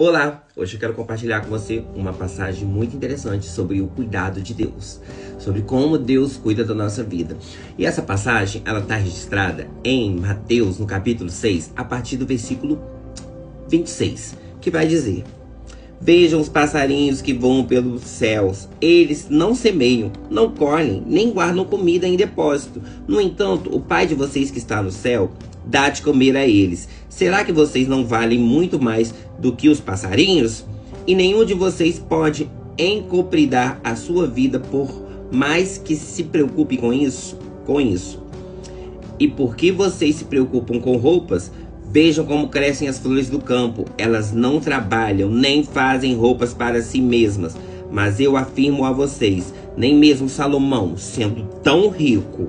Olá! Hoje eu quero compartilhar com você uma passagem muito interessante sobre o cuidado de Deus, sobre como Deus cuida da nossa vida. E essa passagem, ela está registrada em Mateus, no capítulo 6, a partir do versículo 26, que vai dizer: Vejam os passarinhos que voam pelos céus. Eles não semeiam, não colhem, nem guardam comida em depósito. No entanto, o Pai de vocês que está no céu dá de comer a eles. Será que vocês não valem muito mais do que os passarinhos? E nenhum de vocês pode encobridar a sua vida por mais que se preocupe com isso. E por que vocês se preocupam com roupas? Vejam como crescem as flores do campo. Elas não trabalham, nem fazem roupas para si mesmas. Mas eu afirmo a vocês, nem mesmo Salomão, sendo tão rico,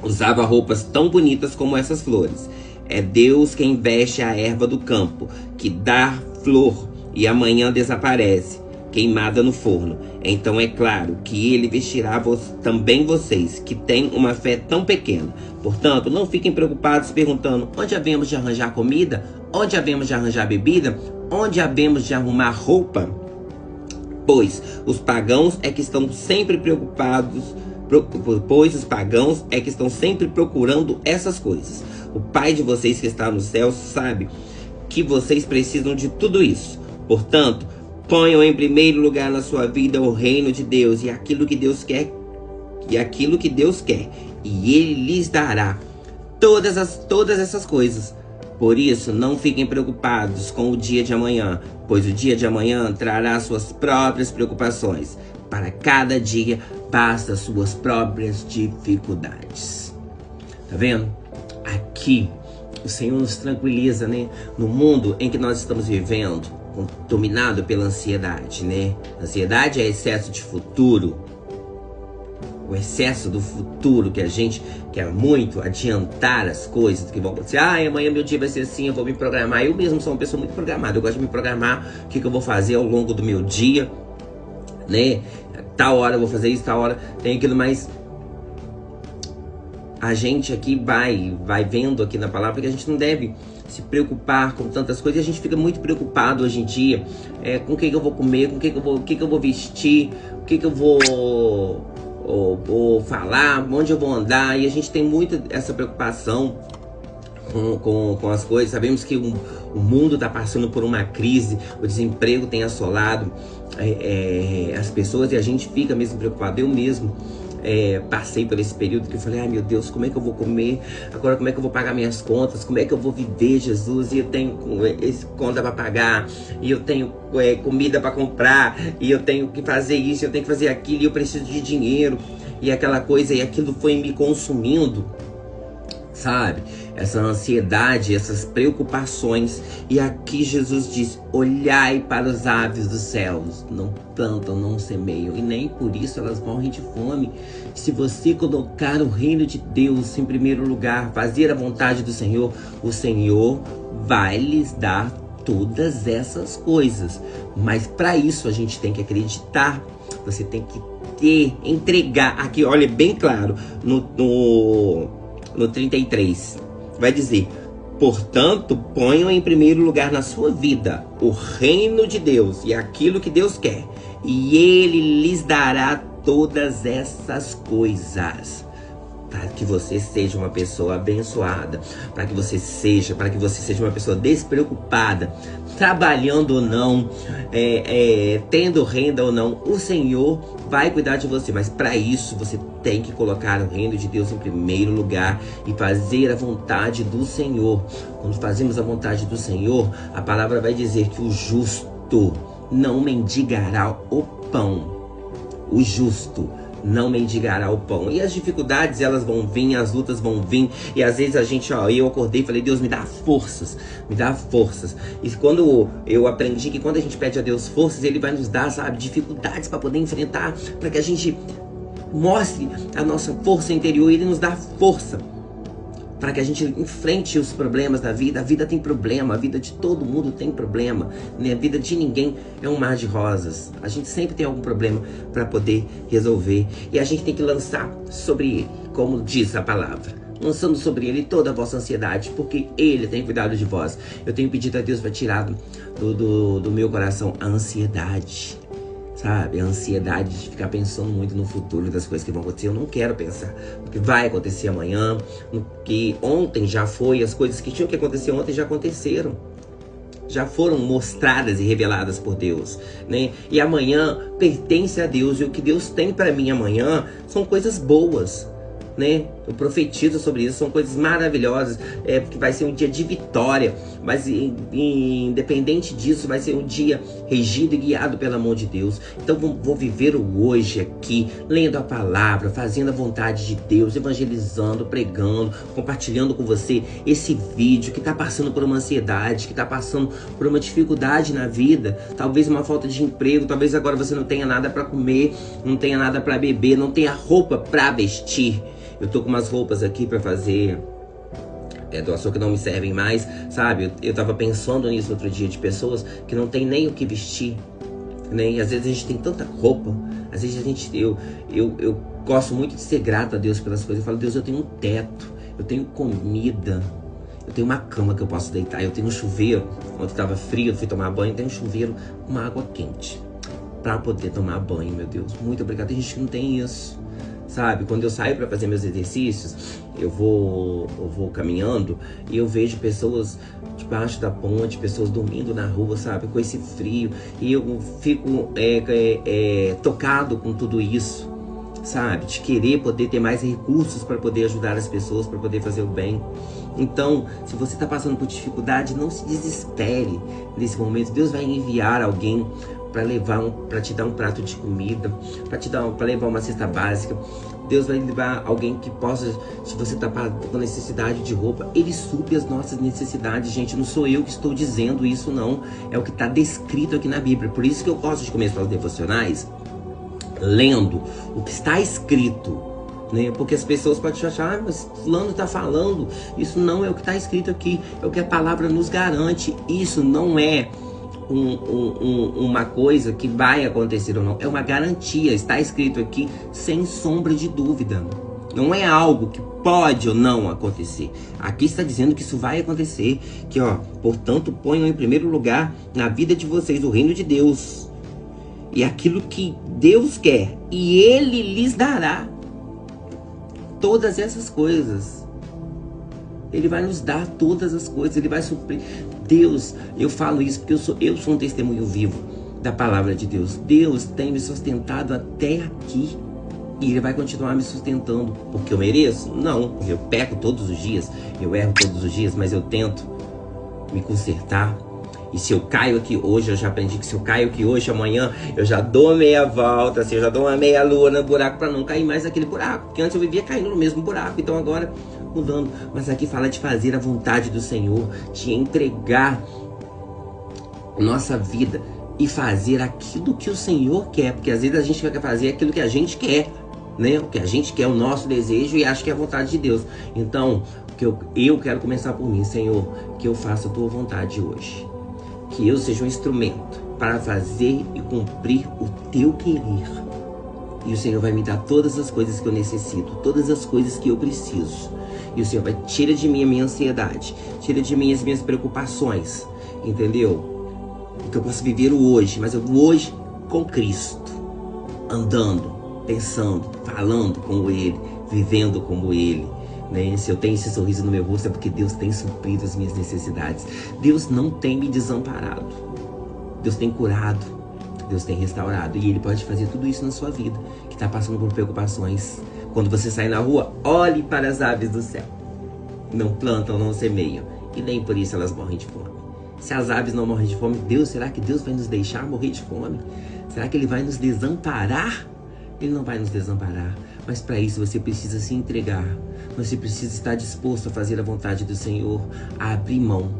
usava roupas tão bonitas como essas flores. É Deus quem veste a erva do campo, que dá flor e amanhã desaparece, queimada no forno. Então é claro que ele vestirá também vocês, que têm uma fé tão pequena. Portanto, não fiquem preocupados perguntando: onde havemos de arranjar comida? Onde havemos de arranjar bebida? Onde havemos de arrumar roupa? Pois os pagãos é que estão sempre procurando essas coisas. O Pai de vocês que está no céu sabe que vocês precisam de tudo isso. Portanto, ponham em primeiro lugar na sua vida o reino de Deus e aquilo que Deus quer, e Ele lhes dará todas essas coisas. Por isso, não fiquem preocupados com o dia de amanhã, pois o dia de amanhã trará suas próprias preocupações. Para cada dia basta suas próprias dificuldades. Tá vendo? Aqui o Senhor nos tranquiliza, né? No mundo em que nós estamos vivendo, dominado pela ansiedade, né? Ansiedade é excesso de futuro. O excesso do futuro, que a gente quer muito adiantar as coisas, que vão acontecer. Amanhã meu dia vai ser assim, eu vou me programar. Eu mesmo sou uma pessoa muito programada. Eu gosto de me programar o que eu vou fazer ao longo do meu dia, né? Tal hora eu vou fazer isso, tal hora tem aquilo, mas a gente aqui vai vendo aqui na palavra que a gente não deve se preocupar com tantas coisas. E a gente fica muito preocupado hoje em dia com o que eu vou comer, com o que eu vou vestir, o que eu vou falar, onde eu vou andar. E a gente tem muito essa preocupação com as coisas. Sabemos que o mundo está passando por uma crise, o desemprego tem assolado as pessoas, e a gente fica mesmo preocupado. Eu mesmo passei por esse período que eu falei: ai meu Deus, como é que eu vou comer? Agora como é que eu vou pagar minhas contas? Como é que eu vou viver, Jesus? E eu tenho esse conta para pagar, e eu tenho comida para comprar, e eu tenho que fazer isso, eu tenho que fazer aquilo, e eu preciso de dinheiro, e aquela coisa, e aquilo foi me consumindo, sabe? Essa ansiedade, essas preocupações. E aqui Jesus diz: olhai para as aves dos céus, não plantam, não semeiam, e nem por isso elas morrem de fome. Se você colocar o reino de Deus em primeiro lugar, fazer a vontade do Senhor, o Senhor vai lhes dar todas essas coisas. Mas para isso a gente tem que acreditar. Você tem que entregar. Aqui, olha bem claro, no 33, vai dizer: portanto, ponham em primeiro lugar na sua vida o reino de Deus e aquilo que Deus quer, e Ele lhes dará todas essas coisas. Para que você seja uma pessoa abençoada, para que você seja uma pessoa despreocupada, trabalhando ou não, tendo renda ou não, o Senhor vai cuidar de você. Mas para isso você tem que colocar o reino de Deus em primeiro lugar e fazer a vontade do Senhor. Quando fazemos a vontade do Senhor, a palavra vai dizer que o justo não mendigará o pão. O justo não mendigará o pão. E as dificuldades, elas vão vir, as lutas vão vir, e às vezes a gente, eu acordei e falei: Deus, me dá forças, me dá forças. E quando eu aprendi que quando a gente pede a Deus forças, Ele vai nos dar, sabe, dificuldades para poder enfrentar, para que a gente mostre a nossa força interior. Ele nos dá força para que a gente enfrente os problemas da vida. A vida tem problema, a vida de todo mundo tem problema, né? A vida de ninguém é um mar de rosas. A gente sempre tem algum problema para poder resolver, e a gente tem que lançar sobre ele, como diz a palavra. lançando sobre Ele toda a vossa ansiedade, porque Ele tem cuidado de vós. Eu tenho pedido a Deus para tirar do meu coração a ansiedade, sabe? A ansiedade de ficar pensando muito no futuro, das coisas que vão acontecer. Eu não quero pensar no que vai acontecer amanhã, no que ontem já foi, as coisas que tinham que acontecer ontem já aconteceram. Já foram mostradas e reveladas por Deus, né? E amanhã pertence a Deus, e o que Deus tem para mim amanhã são coisas boas, né? Eu profetizo sobre isso, são coisas maravilhosas, porque vai ser um dia de vitória, mas independente disso, vai ser um dia regido e guiado pela mão de Deus. Então vou viver o hoje aqui, lendo a palavra, fazendo a vontade de Deus, evangelizando, pregando, compartilhando com você esse vídeo que está passando por uma ansiedade, que está passando por uma dificuldade na vida, talvez uma falta de emprego, talvez agora você não tenha nada para comer, não tenha nada para beber, não tenha roupa para vestir. Eu tô com umas roupas aqui pra fazer doação que não me servem mais, sabe? Eu tava pensando nisso outro dia, de pessoas que não tem nem o que vestir, né? E às vezes a gente tem tanta roupa, às vezes eu gosto muito de ser grato a Deus pelas coisas. Eu falo, Deus, eu tenho um teto, eu tenho comida, eu tenho uma cama que eu posso deitar, eu tenho um chuveiro. Quando tava frio, eu fui tomar banho, eu tenho um chuveiro com uma água quente pra poder tomar banho, meu Deus. Muito obrigado. Tem gente que não tem isso, sabe? Quando eu saio para fazer meus exercícios, eu vou caminhando e eu vejo pessoas debaixo da ponte, pessoas dormindo na rua, sabe? Com esse frio. E eu fico tocado com tudo isso, sabe? De querer poder ter mais recursos para poder ajudar as pessoas, para poder fazer o bem. Então, se você está passando por dificuldade, não se desespere nesse momento. Deus vai enviar alguém para te dar um prato de comida, para levar uma cesta básica. Deus vai levar alguém que possa, se você está com necessidade de roupa, Ele supre as nossas necessidades, gente. Não sou eu que estou dizendo isso, não. É o que está descrito aqui na Bíblia. Por isso que eu gosto de começar os devocionais lendo o que está escrito, né? Porque as pessoas podem achar, mas fulano está falando. Isso não é o que está escrito aqui, é o que a palavra nos garante. Isso não é uma coisa que vai acontecer ou não, é uma garantia, está escrito aqui sem sombra de dúvida. Não é algo que pode ou não acontecer. Aqui está dizendo que isso vai acontecer, que portanto ponham em primeiro lugar na vida de vocês o reino de Deus e aquilo que Deus quer, e Ele lhes dará todas essas coisas. Ele vai nos dar todas as coisas, Ele vai suprir. Deus, eu falo isso porque eu sou um testemunho vivo da palavra de Deus. Deus tem me sustentado até aqui e Ele vai continuar me sustentando. Porque eu mereço? Não, eu peco todos os dias, eu erro todos os dias, mas eu tento me consertar. E se eu caio aqui hoje, eu já aprendi que se eu caio aqui hoje, amanhã eu já dou meia volta, assim, eu já dou uma meia lua no buraco para não cair mais naquele buraco. Porque antes eu vivia caindo no mesmo buraco, então agora mudando. Mas aqui fala de fazer a vontade do Senhor, de entregar nossa vida e fazer aquilo que o Senhor quer. Porque às vezes a gente quer fazer aquilo que a gente quer, né? O que a gente quer, o nosso desejo, e acha que é a vontade de Deus. Então, eu quero começar por mim, Senhor, que eu faça a Tua vontade hoje. Que eu seja um instrumento para fazer e cumprir o Teu querer. E o Senhor vai me dar todas as coisas que eu necessito, todas as coisas que eu preciso. E o Senhor vai tirar de mim a minha ansiedade, tira de mim as minhas preocupações, entendeu? Que eu possa viver o hoje, mas o hoje com Cristo, andando, pensando, falando como Ele, vivendo como Ele. Né? Se eu tenho esse sorriso no meu rosto é porque Deus tem suprido as minhas necessidades. Deus não tem me desamparado. Deus tem curado. Deus tem restaurado. E Ele pode fazer tudo isso na sua vida, que está passando por preocupações. Quando você sai na rua, olhe para as aves do céu. Não plantam, não semeiam, e nem por isso elas morrem de fome. Se as aves não morrem de fome, será que Deus vai nos deixar morrer de fome? Será que Ele vai nos desamparar? Ele não vai nos desamparar. Mas para isso você precisa se entregar. Você precisa estar disposto a fazer a vontade do Senhor, a abrir mão.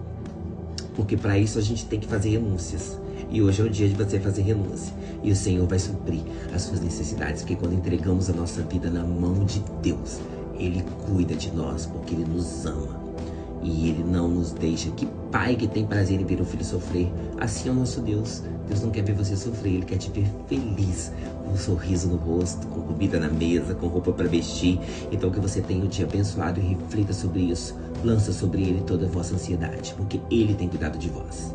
Porque para isso a gente tem que fazer renúncias. E hoje é o dia de você fazer renúncia. E o Senhor vai suprir as suas necessidades. Porque quando entregamos a nossa vida na mão de Deus, Ele cuida de nós, porque Ele nos ama. e Ele não nos deixa. Que pai que tem prazer em ver o filho sofrer? Assim é o nosso Deus. Deus não quer ver você sofrer, Ele quer te ver feliz, com um sorriso no rosto, com comida na mesa, com roupa para vestir. Então que você tenha um dia abençoado e reflita sobre isso. Lança sobre Ele toda a vossa ansiedade, porque Ele tem cuidado de vós.